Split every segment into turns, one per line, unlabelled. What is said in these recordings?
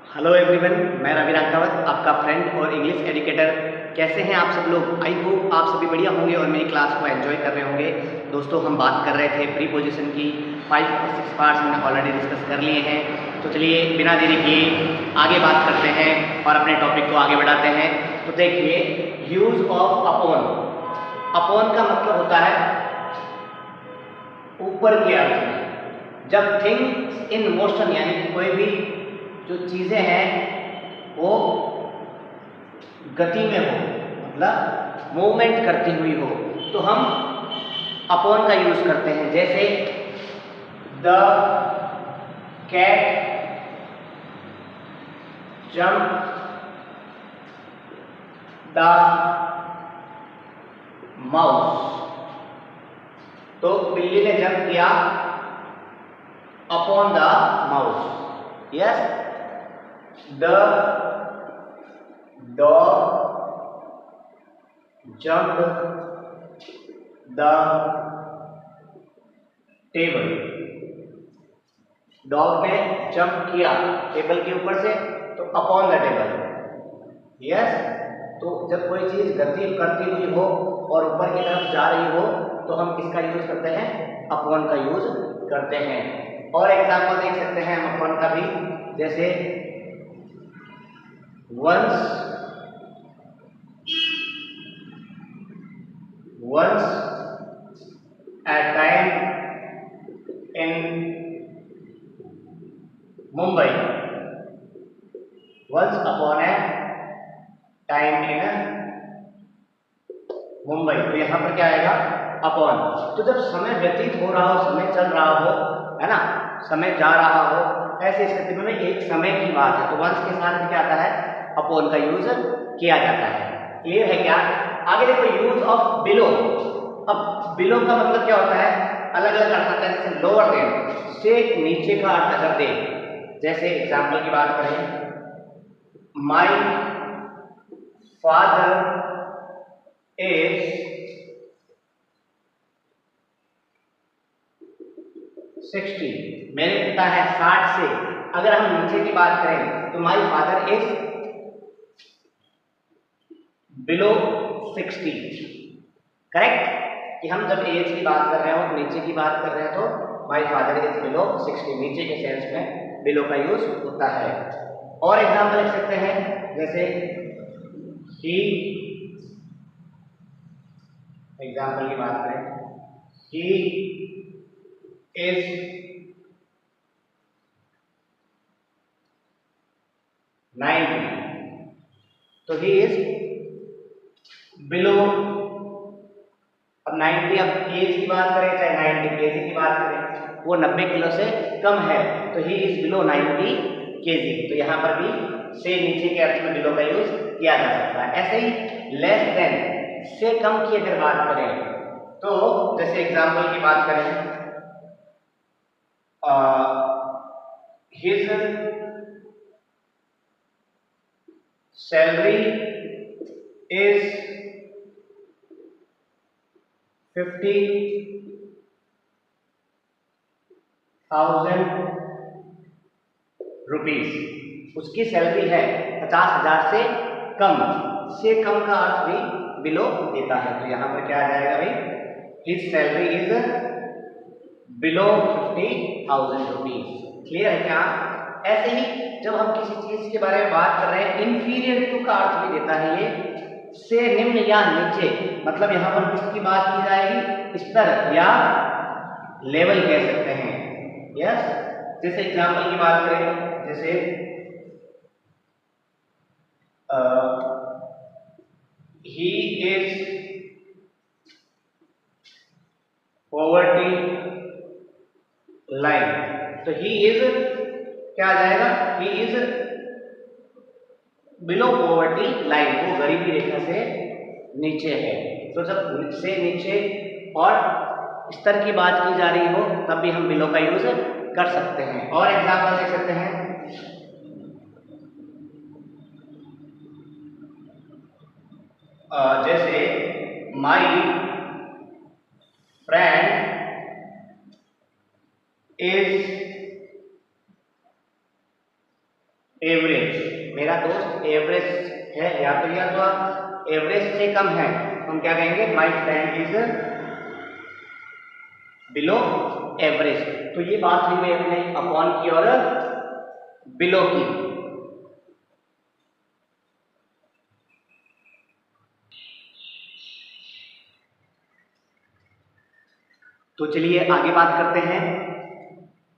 Hello everyone, मैं रवि राघवत, आपका friend और इंग्लिश एजुकेटर। कैसे हैं आप सब लोग? आई होप आप सभी बढ़िया होंगे और मेरी क्लास को एंजॉय कर रहे होंगे। दोस्तों, हम बात कर रहे थे प्रीपोजिशन की। 5 और 6 पार्ट्स हमने ऑलरेडी डिस्कस कर लिए हैं। तो चलिए बिना देरी किए आगे बात करते हैं और अपने टॉपिक को आगे बढ़ाते हैं। तो देखिए, यूज ऑफ अपॉन। अपॉन का मतलब होता है ऊपर के अर्थ में। जब थिंग्स इन मोशन, यानी कि कोई भी जो चीजें हैं वो गति में हो, मतलब मूवमेंट करती हुई हो, तो हम अपॉन का यूज करते हैं। जैसे the cat jump the mouse. तो बिल्ली ने जंप किया upon the mouse. Yes, the dog jumped the table. Dog ने जंप किया टेबल के ऊपर से, तो अपॉन द टेबल। यस, तो जब कोई चीज गति करती हुई हो और ऊपर की तरफ जा रही हो, तो हम किसका यूज करते हैं? अपॉन का यूज करते हैं। और एग्जांपल देख सकते हैं हम अपॉन का भी। जैसे once a time in Mumbai। once upon a time in Mumbai. तो यहां पर क्या आएगा? अपॉन। तो जब समय व्यतीत हो रहा हो, समय चल रहा हो, है ना, समय जा रहा हो, ऐसी स्थिति में एक समय की बात है, तो वंस के साथ क्या आता है? अपॉन का यूज किया जाता है। क्लियर है क्या? आगे देखो, यूज ऑफ बिलो। अब बिलो का मतलब क्या होता है? अलग अलग अर्थ आता है। जैसे लोअर देन, से नीचे का अर्थ अगर दे, जैसे एग्जाम्पल की बात करें, माई फादर इज 60। मेरे पिता है 60 से। अगर हम नीचे की बात करें तो my father is below 60। Correct? कि हम जब एज की बात कर रहे हो, नीचे की बात कर रहे हैं, तो माई फादर इज बिलो 60, नीचे के सेंस में बिलो का यूज होता है। और एग्जाम्पल लिख सकते हैं, जैसे ही, एग्जाम्पल की बात करें, ही इज 90। तो ही इज बिलो, अब 90, अब एज की बात करें चाहे 90 केजी की बात करें, वो 90 किलो से कम है, तो ही इज बिलो 90 केजी। तो यहां पर भी से नीचे के अर्थ में बिलो का यूज किया जा सकता है। ऐसे ही लेस देन, से कम की अगर बात करें, तो जैसे एग्जांपल की बात करें, हिज सैलरी इज 50,000 रुपीज। उसकी सैलरी है 50,000 से कम। से कम का अर्थ भी बिलो देता है। तो यहां पर क्या आ जाएगा भाई? His salary is below 50,000 rupees. Clear है क्या? ऐसे ही जब हम किसी चीज के बारे में बात कर रहे हैं, इंफीरियर टू का अर्थ भी देता है ये। से निम्न या नीचे, मतलब यहां पर किसकी बात की जाएगी? स्तर या लेवल कह सकते हैं। यस, जैसे एग्जांपल की बात करें, जैसे ही इज पॉवर्टी लाइन। तो ही इज क्या आ जाएगा? He is below poverty line, वो गरीबी रेखा से नीचे है। तो जब से नीचे और स्तर की बात की जा रही हो, तब भी हम बिलो का यूज कर सकते हैं। और एग्जांपल देख सकते हैं, जैसे माई फ्रेंड इज एवरेज। मेरा दोस्त एवरेज है, या तो एवरेज से कम है, हम क्या कहेंगे, my friend is below average. तो ये बात हुई मैं अपने अपॉन की और बिलो की। तो चलिए आगे बात करते हैं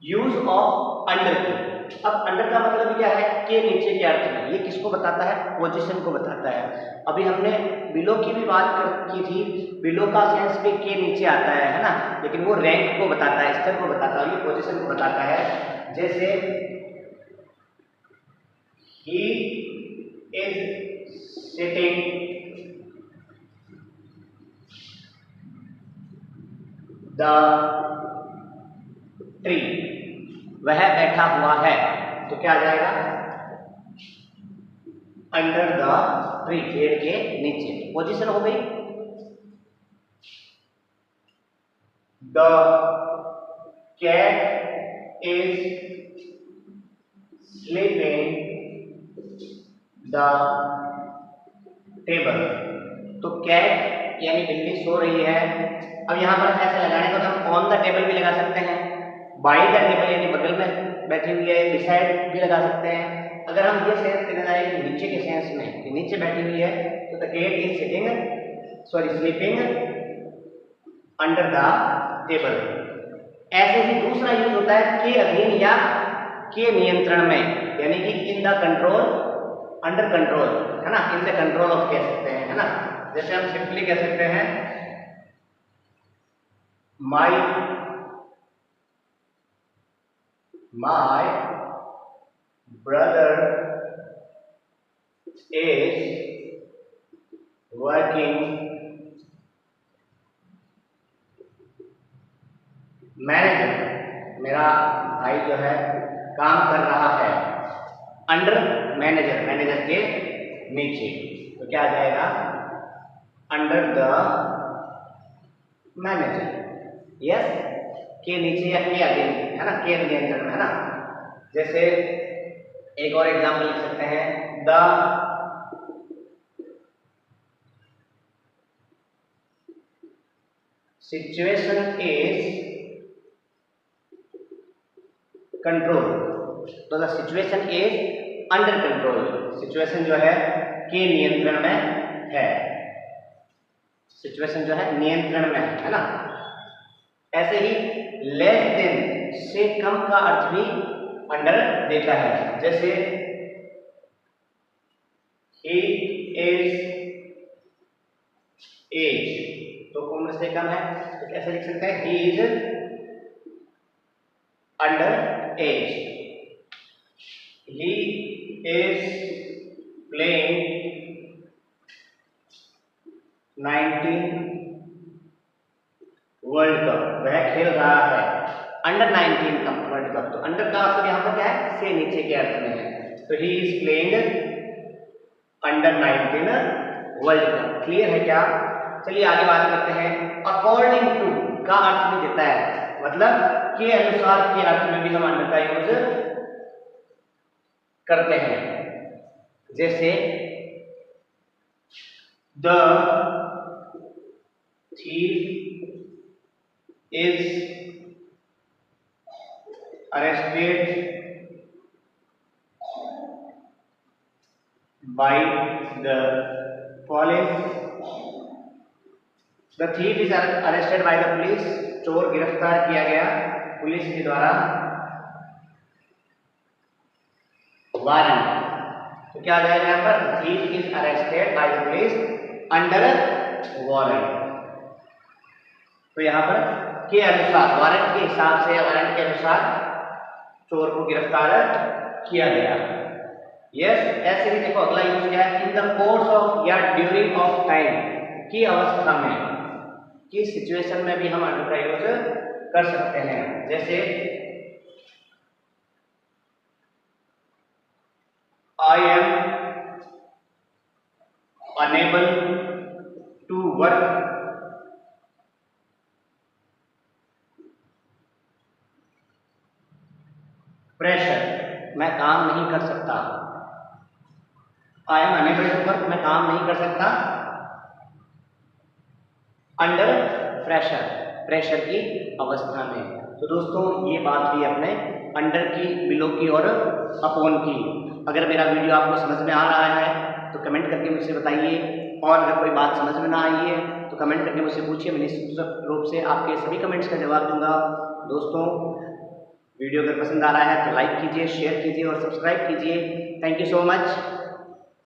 यूज ऑफ अंडर की। अब अंडर का मतलब क्या है, के नीचे के अर्थ में। ये किसको बताता है, पोजीशन को बताता है। अभी हमने बिलो की भी बात की थी, बिलो का सेंस भी के नीचे आता है ना, लेकिन वो रैंक को बताता है, स्तर को बताता है, ये पोजीशन को बताता है। जैसे he is sitting the tree, वह बैठा हुआ है, तो क्या आ जाएगा, अंडर द ट्री, पेड़ के नीचे, पोजीशन हो गई। The cat is sleeping the table, तो कैट यानी बिल्ली सो रही है। अब यहां पर ऐसे लगाने को तो हम ऑन द टेबल भी लगा सकते हैं, बाय द टेबल यानी बगल में बैठी हुई है, बिसाइड भी लगा सकते हैं। अगर हम ये सेंस देना चाहें कि नीचे के सेंस में कि नीचे बैठी हुई है, तो the cat is sleeping under the table. ऐसे ही दूसरा यूज होता है के अधीन या के नियंत्रण में, यानी कि in the control, under control, है ना, इन द कंट्रोल ऑफ कह सकते हैं, है ना। जैसे हम सिंपली कह सकते हैं my brother is working manager, मेरा भाई जो है काम कर रहा है अंडर मैनेजर, मैनेजर के नीचे, तो क्या आ जाएगा, अंडर द मैनेजर। यस, के नीचे या के अधीन, है ना, के नियंत्रण में, है ना। जैसे एक और एग्जांपल लिख सकते हैं, द सिचुएशन इज कंट्रोल, तो the situation is under control, situation जो है के नियंत्रण में है, सिचुएशन जो है नियंत्रण में है ना। ऐसे ही लेस देन से कम का अर्थ भी अंडर देता है। जैसे ही इज एज, तो उम्र से कम है, तो कैसे लिख सकते हैं, he is under as. He is playing 19 world cup, वह खेल रहा है अंडर 19 का वर्ल्ड कप। तो अंडर का मतलब यहाँ पर क्या है, से नीचे के अर्थ में है, तो he is playing under 19 world cup. Clear है क्या। चलिए आगे बात करते हैं, अकॉर्डिंग टू का अर्थ भी देता है, मतलब के अनुसार के अर्थ में भी हम अंडर का यूज करते हैं। जैसे the thief is arrested by the police, the thief is arrested by the police, चोर गिरफ्तार किया गया पुलिस के द्वारा, वारंट, तो क्या आ जाएगा यहाँ पर, thief is arrested by the police under warrant। तो यहाँ पर के अनुसार, वारंट के हिसाब से, वारंट के अनुसार चोर को गिरफ्तार किया गया। यस, ऐसे ही देखो अगला यूज क्या है, इन द कोर्स ऑफ या ड्यूरिंग ऑफ टाइम, की अवस्था में, की सिचुएशन में भी हम अंडर का यूज कर सकते हैं। जैसे I am unable to work pressure, मैं काम नहीं कर सकता, I am unable to work, मैं काम नहीं कर सकता अंडर प्रेशर, प्रेशर की अवस्था में। तो दोस्तों ये बात हुई अपने अंडर की, बिलो की और अपॉन की। अगर मेरा वीडियो आपको समझ में आ रहा है तो कमेंट करके मुझसे बताइए, और अगर कोई बात समझ में ना आई है तो कमेंट करके मुझसे पूछिए, मैं निश्चित रूप से आपके सभी कमेंट्स का जवाब दूंगा। दोस्तों वीडियो अगर पसंद आ रहा है तो लाइक कीजिए, शेयर कीजिए और सब्सक्राइब कीजिए। Thank you so much.